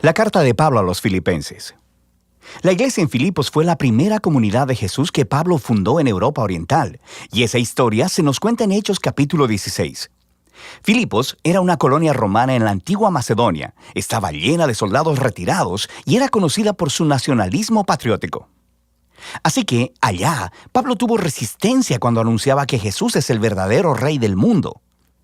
La carta de Pablo a los Filipenses. La iglesia en Filipos fue la primera comunidad de Jesús que Pablo fundó en Europa Oriental, y esa historia se nos cuenta en Hechos capítulo 16. Filipos era una colonia romana en la antigua Macedonia, estaba llena de soldados retirados y era conocida por su nacionalismo patriótico. Así que, allá, Pablo tuvo resistencia cuando anunciaba que Jesús es el verdadero rey del mundo.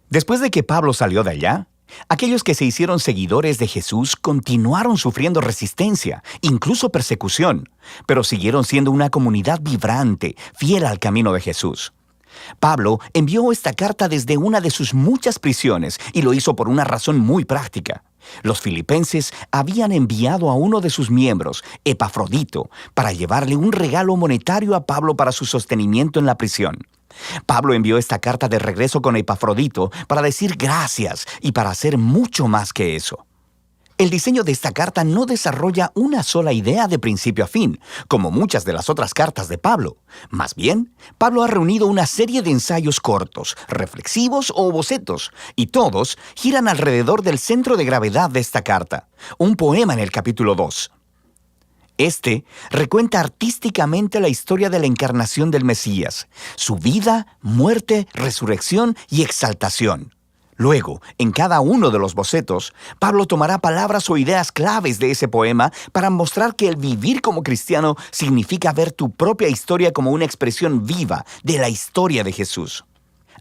Después de que Pablo salió de allá, aquellos que se hicieron seguidores de Jesús continuaron sufriendo resistencia, incluso persecución, pero siguieron siendo una comunidad vibrante, fiel al camino de Jesús. Pablo envió esta carta desde una de sus muchas prisiones y lo hizo por una razón muy práctica. Los filipenses habían enviado a uno de sus miembros, Epafrodito, para llevarle un regalo monetario a Pablo para su sostenimiento en la prisión. Pablo envió esta carta de regreso con Epafrodito para decir gracias y para hacer mucho más que eso. El diseño de esta carta no desarrolla una sola idea de principio a fin, como muchas de las otras cartas de Pablo. Más bien, Pablo ha reunido una serie de ensayos cortos, reflexivos o bocetos, y todos giran alrededor del centro de gravedad de esta carta, un poema en el capítulo 2. Este recuenta artísticamente la historia de la encarnación del Mesías, su vida, muerte, resurrección y exaltación. Luego, en cada uno de los bocetos, Pablo tomará palabras o ideas claves de ese poema para mostrar que el vivir como cristiano significa ver tu propia historia como una expresión viva de la historia de Jesús.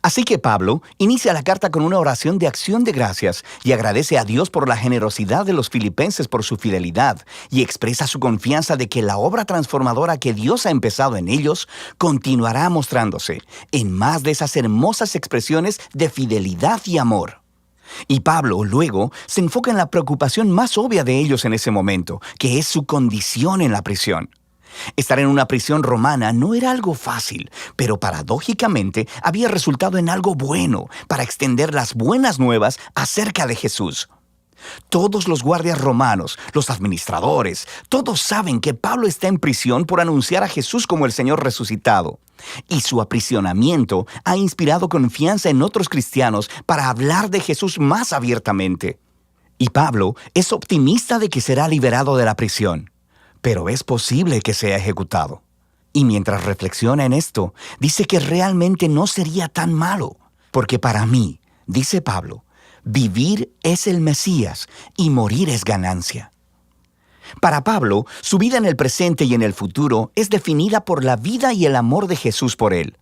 Así que Pablo inicia la carta con una oración de acción de gracias y agradece a Dios por la generosidad de los filipenses por su fidelidad y expresa su confianza de que la obra transformadora que Dios ha empezado en ellos continuará mostrándose en más de esas hermosas expresiones de fidelidad y amor. Y Pablo, luego, se enfoca en la preocupación más obvia de ellos en ese momento, que es su condición en la prisión. Estar en una prisión romana no era algo fácil, pero paradójicamente había resultado en algo bueno para extender las buenas nuevas acerca de Jesús. Todos los guardias romanos, los administradores, todos saben que Pablo está en prisión por anunciar a Jesús como el Señor resucitado. Y su aprisionamiento ha inspirado confianza en otros cristianos para hablar de Jesús más abiertamente. Y Pablo es optimista de que será liberado de la prisión. Pero es posible que sea ejecutado. Y mientras reflexiona en esto, dice que realmente no sería tan malo, porque para mí, dice Pablo, vivir es el Mesías y morir es ganancia. Para Pablo, su vida en el presente y en el futuro es definida por la vida y el amor de Jesús por él.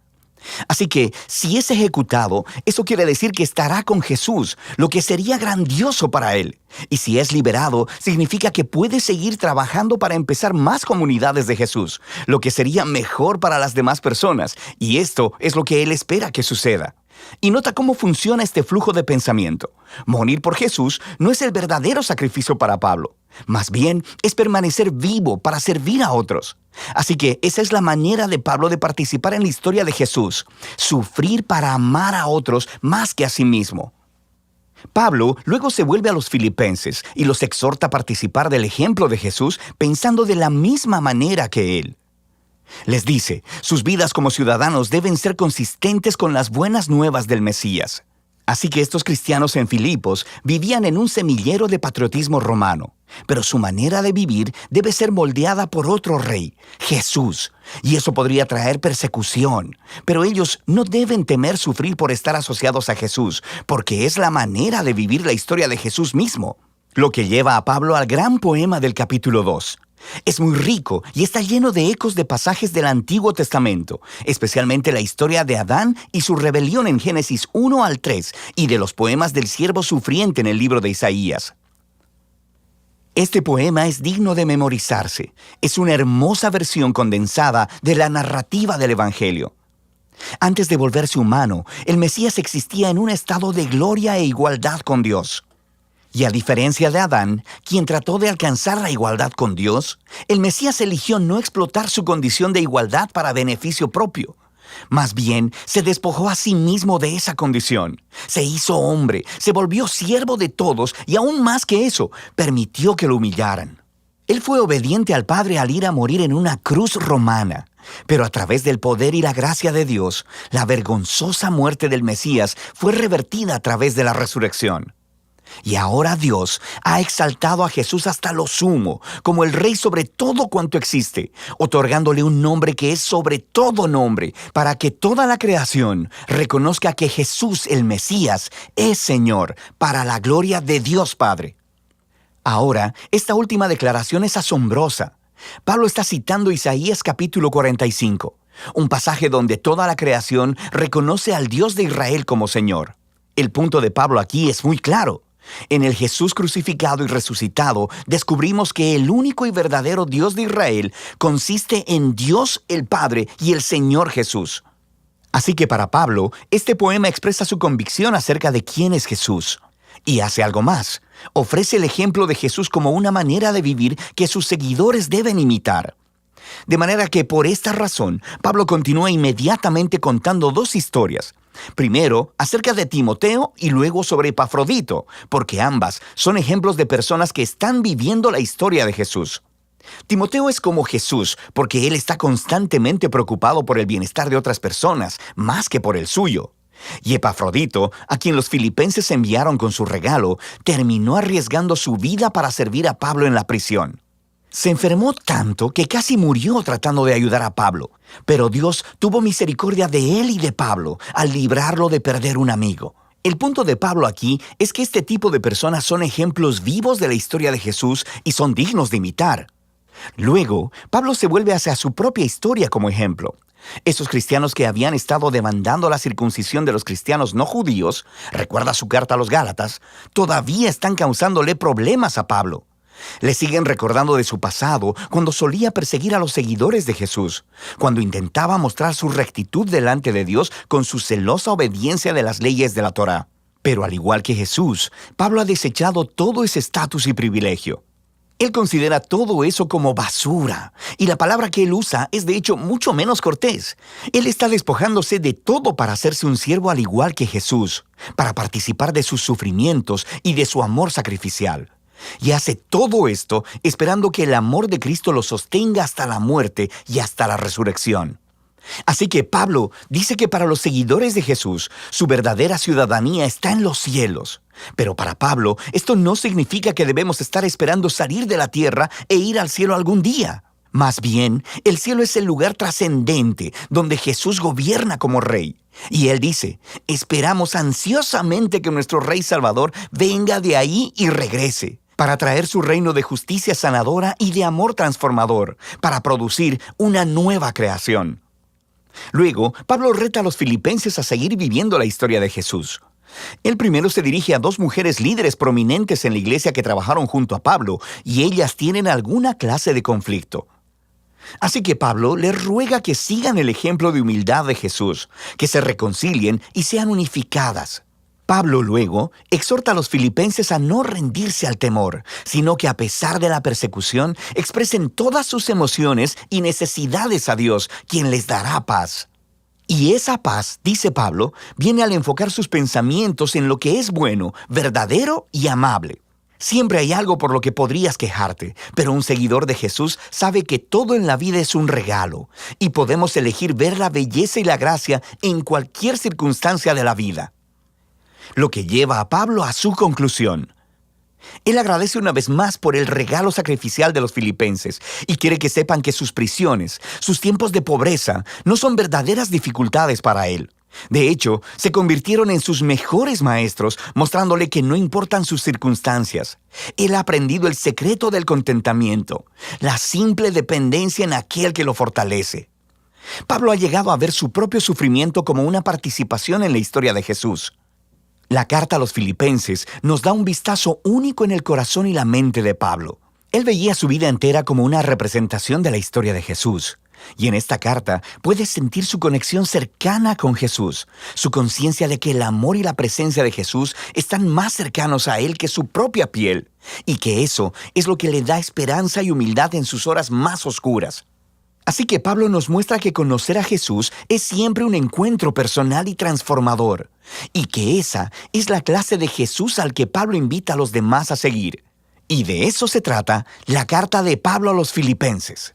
Así que, si es ejecutado, eso quiere decir que estará con Jesús, lo que sería grandioso para él. Y si es liberado, significa que puede seguir trabajando para empezar más comunidades de Jesús, lo que sería mejor para las demás personas, y esto es lo que él espera que suceda. Y nota cómo funciona este flujo de pensamiento. Morir por Jesús no es el verdadero sacrificio para Pablo. Más bien, es permanecer vivo para servir a otros. Así que esa es la manera de Pablo de participar en la historia de Jesús. Sufrir para amar a otros más que a sí mismo. Pablo luego se vuelve a los filipenses y los exhorta a participar del ejemplo de Jesús pensando de la misma manera que él. Les dice, sus vidas como ciudadanos deben ser consistentes con las buenas nuevas del Mesías. Así que estos cristianos en Filipos vivían en un semillero de patriotismo romano, pero su manera de vivir debe ser moldeada por otro rey, Jesús, y eso podría traer persecución. Pero ellos no deben temer sufrir por estar asociados a Jesús, porque es la manera de vivir la historia de Jesús mismo, lo que lleva a Pablo al gran poema del capítulo 2. Es muy rico y está lleno de ecos de pasajes del Antiguo Testamento, especialmente la historia de Adán y su rebelión en Génesis 1 al 3 y de los poemas del siervo sufriente en el libro de Isaías. Este poema es digno de memorizarse. Es una hermosa versión condensada de la narrativa del Evangelio. Antes de volverse humano, el Mesías existía en un estado de gloria e igualdad con Dios. Y a diferencia de Adán, quien trató de alcanzar la igualdad con Dios, el Mesías eligió no explotar su condición de igualdad para beneficio propio. Más bien, se despojó a sí mismo de esa condición. Se hizo hombre, se volvió siervo de todos y aún más que eso, permitió que lo humillaran. Él fue obediente al Padre al ir a morir en una cruz romana. Pero a través del poder y la gracia de Dios, la vergonzosa muerte del Mesías fue revertida a través de la resurrección. Y ahora Dios ha exaltado a Jesús hasta lo sumo, como el Rey sobre todo cuanto existe, otorgándole un nombre que es sobre todo nombre, para que toda la creación reconozca que Jesús, el Mesías, es Señor, para la gloria de Dios Padre. Ahora, esta última declaración es asombrosa. Pablo está citando Isaías capítulo 45, un pasaje donde toda la creación reconoce al Dios de Israel como Señor. El punto de Pablo aquí es muy claro. En el Jesús crucificado y resucitado, descubrimos que el único y verdadero Dios de Israel consiste en Dios el Padre y el Señor Jesús. Así que para Pablo, este poema expresa su convicción acerca de quién es Jesús. Y hace algo más. Ofrece el ejemplo de Jesús como una manera de vivir que sus seguidores deben imitar. De manera que por esta razón, Pablo continúa inmediatamente contando dos historias. Primero, acerca de Timoteo y luego sobre Epafrodito, porque ambas son ejemplos de personas que están viviendo la historia de Jesús. Timoteo es como Jesús, porque él está constantemente preocupado por el bienestar de otras personas, más que por el suyo. Y Epafrodito, a quien los filipenses enviaron con su regalo, terminó arriesgando su vida para servir a Pablo en la prisión. Se enfermó tanto que casi murió tratando de ayudar a Pablo, pero Dios tuvo misericordia de él y de Pablo al librarlo de perder un amigo. El punto de Pablo aquí es que este tipo de personas son ejemplos vivos de la historia de Jesús y son dignos de imitar. Luego, Pablo se vuelve hacia su propia historia como ejemplo. Esos cristianos que habían estado demandando la circuncisión de los cristianos no judíos, recuerda su carta a los Gálatas, todavía están causándole problemas a Pablo. Le siguen recordando de su pasado, cuando solía perseguir a los seguidores de Jesús, cuando intentaba mostrar su rectitud delante de Dios con su celosa obediencia de las leyes de la Torá. Pero al igual que Jesús, Pablo ha desechado todo ese estatus y privilegio. Él considera todo eso como basura, y la palabra que él usa es de hecho mucho menos cortés. Él está despojándose de todo para hacerse un siervo al igual que Jesús, para participar de sus sufrimientos y de su amor sacrificial. Y hace todo esto esperando que el amor de Cristo lo sostenga hasta la muerte y hasta la resurrección. Así que Pablo dice que para los seguidores de Jesús, su verdadera ciudadanía está en los cielos. Pero para Pablo, esto no significa que debemos estar esperando salir de la tierra e ir al cielo algún día. Más bien, el cielo es el lugar trascendente donde Jesús gobierna como Rey. Y él dice, esperamos ansiosamente que nuestro Rey Salvador venga de ahí y regrese, para traer su reino de justicia sanadora y de amor transformador, para producir una nueva creación. Luego, Pablo reta a los filipenses a seguir viviendo la historia de Jesús. Él primero se dirige a dos mujeres líderes prominentes en la iglesia que trabajaron junto a Pablo, y ellas tienen alguna clase de conflicto. Así que Pablo les ruega que sigan el ejemplo de humildad de Jesús, que se reconcilien y sean unificadas. Pablo luego exhorta a los filipenses a no rendirse al temor, sino que a pesar de la persecución, expresen todas sus emociones y necesidades a Dios, quien les dará paz. Y esa paz, dice Pablo, viene al enfocar sus pensamientos en lo que es bueno, verdadero y amable. Siempre hay algo por lo que podrías quejarte, pero un seguidor de Jesús sabe que todo en la vida es un regalo, y podemos elegir ver la belleza y la gracia en cualquier circunstancia de la vida. Lo que lleva a Pablo a su conclusión. Él agradece una vez más por el regalo sacrificial de los filipenses y quiere que sepan que sus prisiones, sus tiempos de pobreza, no son verdaderas dificultades para él. De hecho, se convirtieron en sus mejores maestros, mostrándole que no importan sus circunstancias. Él ha aprendido el secreto del contentamiento, la simple dependencia en aquel que lo fortalece. Pablo ha llegado a ver su propio sufrimiento como una participación en la historia de Jesús. La carta a los filipenses nos da un vistazo único en el corazón y la mente de Pablo. Él veía su vida entera como una representación de la historia de Jesús. Y en esta carta puedes sentir su conexión cercana con Jesús, su conciencia de que el amor y la presencia de Jesús están más cercanos a él que su propia piel, y que eso es lo que le da esperanza y humildad en sus horas más oscuras. Así que Pablo nos muestra que conocer a Jesús es siempre un encuentro personal y transformador, y que esa es la clase de Jesús al que Pablo invita a los demás a seguir. Y de eso se trata la carta de Pablo a los filipenses.